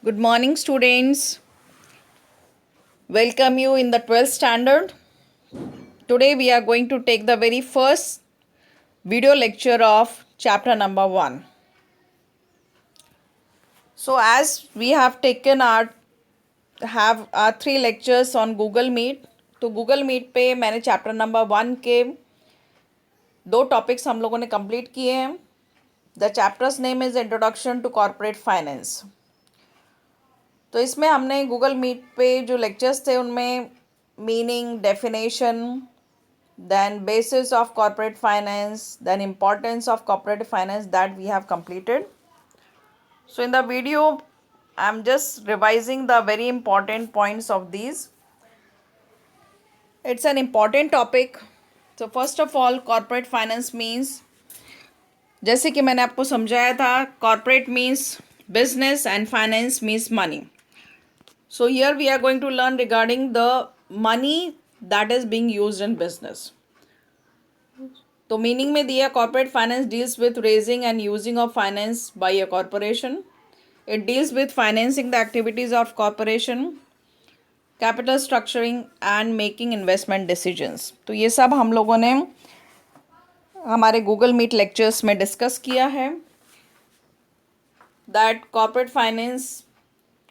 Good morning, students. Welcome you in the 12th standard. Today we are going to take the very first video lecture of chapter number 1. So as we have taken our 3 lectures on Google Meet, तो Google Meet पे मैंने chapter number 1 के 2 topics हम लोगों ने complete किए हैं. The chapter's name is introduction to corporate finance. तो इसमें हमने गूगल मीट पे जो लेक्चर्स थे उनमें meaning, definition, then basis of corporate finance, then importance of corporate finance that we have completed. So in the video I'm just revising the very important points of these. It's an important topic. So first of all, corporate finance means, जैसे कि मैंने आपको समझाया था, corporate means business and finance means money. So here we are going to learn regarding the money that is being used in business. तो meaning में दिया, corporate finance deals with raising and using of finance by a corporation. It deals with financing the activities of corporation, capital structuring and making investment decisions. तो ये सब हम लोगों ने हमारे गूगल मीट लेक्चर्स में डिस्कस किया है. दैट कॉर्पोरेट फाइनेंस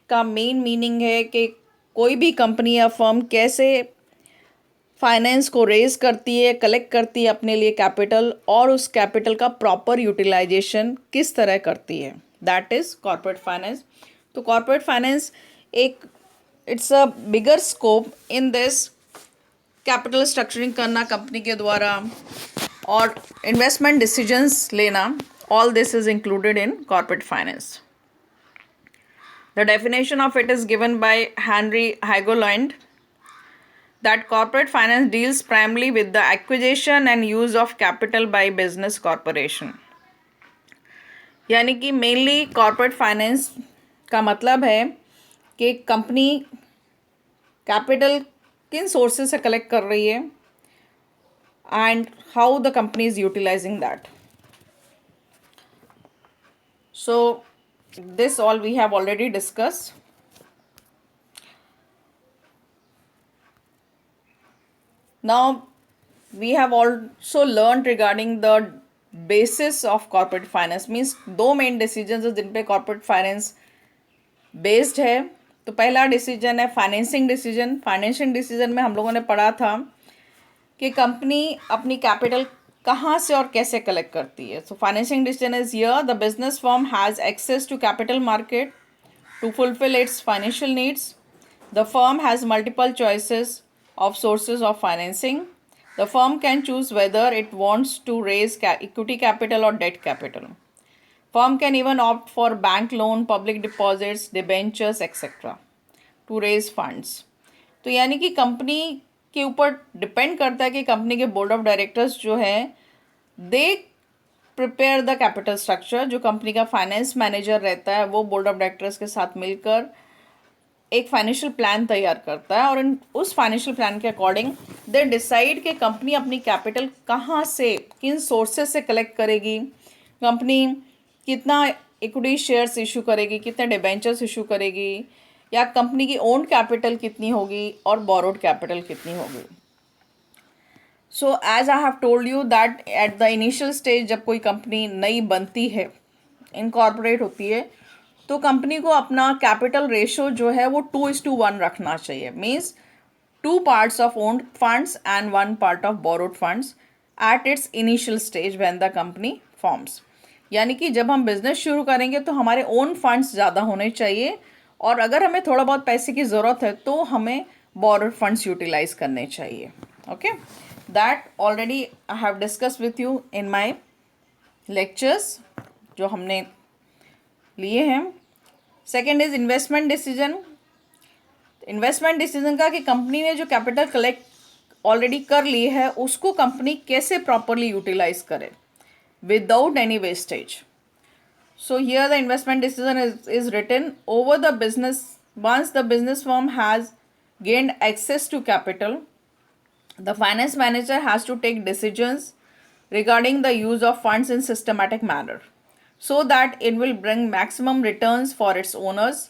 का मेन मीनिंग है कि कोई भी कंपनी या फर्म कैसे फाइनेंस को रेज करती है, कलेक्ट करती है अपने लिए कैपिटल, और उस कैपिटल का प्रॉपर यूटिलाइजेशन किस तरह करती है. That is corporate finance. तो कॉर्पोरेट फाइनेंस एक it's a bigger scope in this. Capital structuring करना कंपनी के द्वारा और इन्वेस्टमेंट डिसीजंस लेना, all this is included in corporate finance. The definition of it is given by Henry Hoagland that corporate finance deals primarily with the acquisition and use of capital by business corporation. यानी कि mainly corporate finance का मतलब है कि company capital किन sources से collect कर रही है and how the company is utilising that. So this all we have already discussed. Now we have also learned regarding the basis of corporate finance. Means दो मेन डिसीजन है जिन पे corporate finance based है. तो पहला decision है financing decision. Financial decision में हम लोगों ने पढ़ा था कि कंपनी अपनी कैपिटल कहाँ से और कैसे कलेक्ट करती है. So financing decision is here the business firm has access to capital market to fulfil its financial needs. The firm has multiple choices of sources of financing. The firm can choose whether it wants to raise equity capital or debt capital. Firm can even opt for bank loan, public deposits, debentures, etc. to raise funds. तो यानी कि company के ऊपर depend करता है कि company के board of directors जो है they prepare the capital structure. जो कंपनी का फाइनेंस मैनेजर रहता है वो बोर्ड ऑफ डायरेक्टर्स के साथ मिलकर एक फाइनेंशियल प्लान तैयार करता है, और उस फाइनेंशियल प्लान के अकॉर्डिंग दे डिसाइड कि कंपनी अपनी कैपिटल कहाँ से, किन सोर्सेज से कलेक्ट करेगी, कंपनी कितना इक्विटी शेयर्स इशू करेगी, कितने डिबेंचर्स इशू करेगी, या कंपनी की ओन्ड कैपिटल कितनी होगी और बोरोड कैपिटल कितनी होगी. So as I have told you that at the initial stage जब कोई कंपनी नई बनती है, इनकॉर्पोरेट होती है, तो कंपनी को अपना कैपिटल रेशो जो है वो 2:1 रखना चाहिए. Means 2 parts of owned funds and 1 part of borrowed funds at its initial stage when the company forms. यानी कि जब हम बिजनेस शुरू करेंगे तो हमारे ओन फंड्स ज़्यादा होने चाहिए, और अगर हमें थोड़ा बहुत पैसे की ज़रूरत है तो हमें बोरोड फंड्स यूटिलाइज करने चाहिए. Okay, that already I have discuss with you in my lectures जो हमने लिए हैं. Second is investment decision. Investment decision का कि कंपनी ने जो कैपिटल कलेक्ट ऑलरेडी कर ली है उसको कंपनी कैसे प्रॉपरली यूटिलाइज करे without any wastage. So here the investment decision is written over the business. Once the business firm has gained access to capital, the finance manager has to take decisions regarding the use of funds in systematic manner so that it will bring maximum returns for its owners.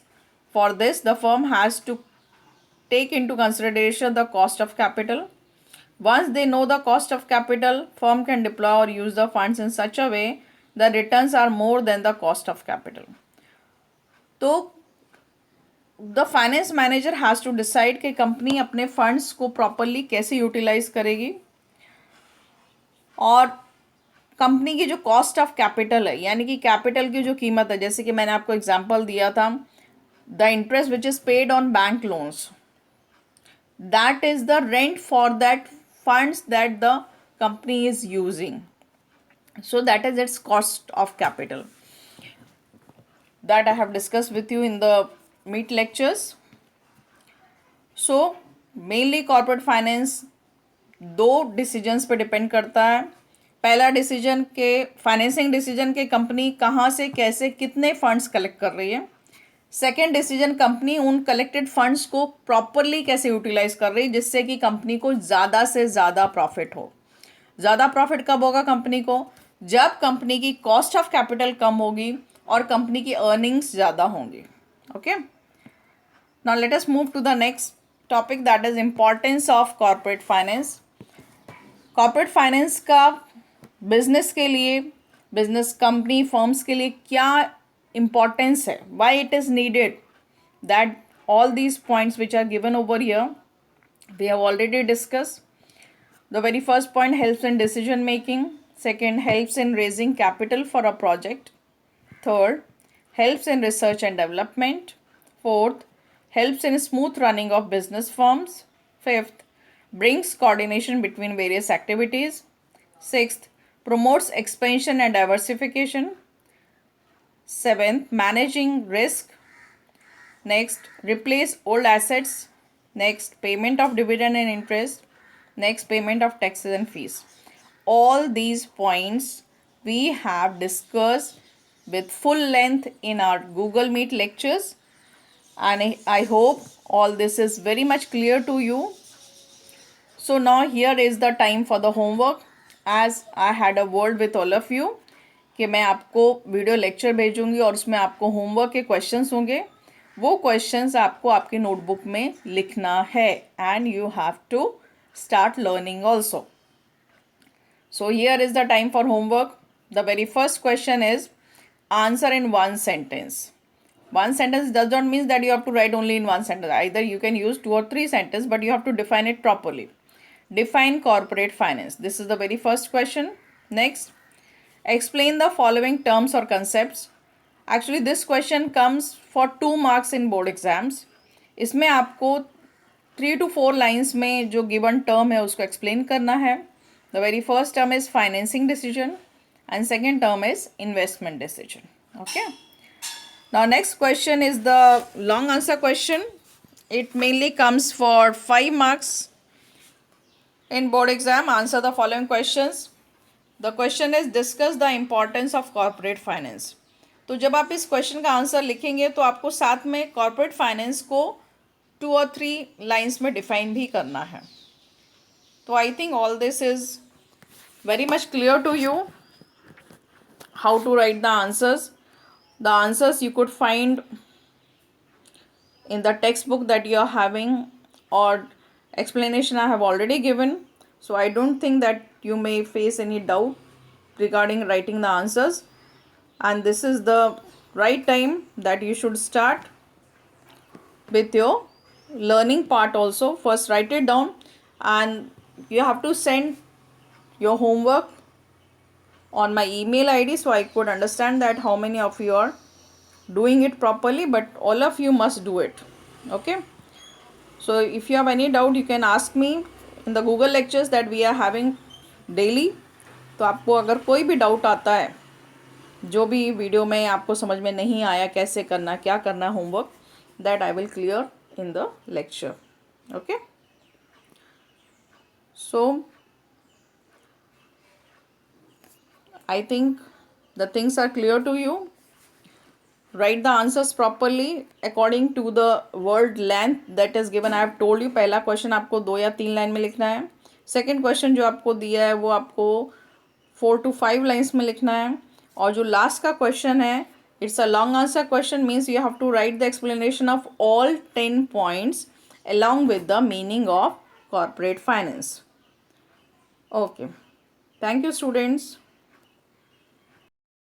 For this, the firm has to take into consideration the cost of capital. Once they know the cost of capital, firm can deploy or use the funds in such a way the returns are more than the cost of capital. तो the finance manager has to decide कि company अपने funds को properly कैसे utilise करेगी और company की जो cost of capital है, यानी कि कैपिटल की जो कीमत है, जैसे कि मैंने आपको एग्जांपल दिया था, the interest which is paid on bank loans, that is the rent for that funds that the company is using. So that is its cost of capital that I have discussed with you in the meet lectures. So mainly corporate finance दो decisions पे depend करता है. पहला decision के financing decision के company कहाँ से कैसे कितने फंड्स कलेक्ट कर रही है. सेकेंड डिसीजन कंपनी उन कलेक्टेड फंड्स को प्रॉपरली कैसे यूटिलाइज कर रही है जिससे कि कंपनी को ज़्यादा से ज़्यादा प्रॉफिट हो. ज़्यादा प्रॉफिट कब होगा कंपनी को? जब कंपनी की कॉस्ट ऑफ कैपिटल कम होगी और कंपनी की अर्निंग्स ज़्यादा होंगी. Okay, now let us move to the next topic, that is importance of corporate finance. Corporate finance का बिजनेस के लिए, बिजनेस कंपनी फर्म्स के लिए क्या importance है, why it is needed, that all these points which are given over here we have already discussed. The very first point, helps in decision making. Second, helps in raising capital for a project. Third, helps in research and development. Fourth, helps in smooth running of business firms. Fifth, brings coordination between various activities. Sixth, promotes expansion and diversification. Seventh, managing risk. Next, replace old assets. Next, payment of dividend and interest. Next, payment of taxes and fees. All these points we have discussed with full length in our Google Meet lectures, and I hope all this is very much clear to you. So now here is the time for the homework. As I had a word with all of you कि मैं आपको video lecture भेजूंगी और उसमें आपको homework के questions होंगे. वो क्वेश्चंस आपको आपकी नोटबुक में लिखना है and you have to start learning also. So here is the time for homework. The very first question is answer in one sentence. One sentence does not mean that you have to write only in one sentence. Either you can use 2 or 3 sentences, but you have to define it properly. Define corporate finance. This is the very first question. Next, explain the following terms or concepts. Actually this question comes for 2 marks in board exams. इसमें आपको 3 to 4 lines में जो given term है उसको explain करना है. The very first term is financing decision and second term is investment decision. Okay. Now next question is the long answer question. It mainly comes for 5 marks in board exam. Answer the following questions. The question is discuss the importance of corporate finance. तो जब आप इस question का answer लिखेंगे तो आपको साथ में कॉर्पोरेट फाइनेंस को 2 or 3 लाइन्स में डिफाइन भी करना है. तो I think all this is very much clear to you how to write the answers. The answers you could find in the textbook that you are having, or explanation I have already given. So I don't think that you may face any doubt regarding writing the answers. And this is the right time that you should start with your learning part also. First write it down and you have to send your homework on my email ID so I could understand that how many of you are doing it properly, but all of you must do it. Okay, so if you have any doubt you can ask me in the Google lectures that we are having daily. तो आपको अगर कोई भी doubt आता है, जो भी video में आपको समझ में नहीं आया कैसे करना क्या करना homework, that I will clear in the lecture. Okay, so I think the things are clear to you. Write the answers properly according to the word length that is given. I have told you पहला question आपको 2 या 3 line में लिखना है. Second question जो आपको दिया है वो आपको 4 to 5 लाइन्स में लिखना है. और जो लास्ट का क्वेश्चन है It's a long answer question, means you have to write the explanation of all 10 points along with the meaning of corporate finance. Okay. Thank you, students.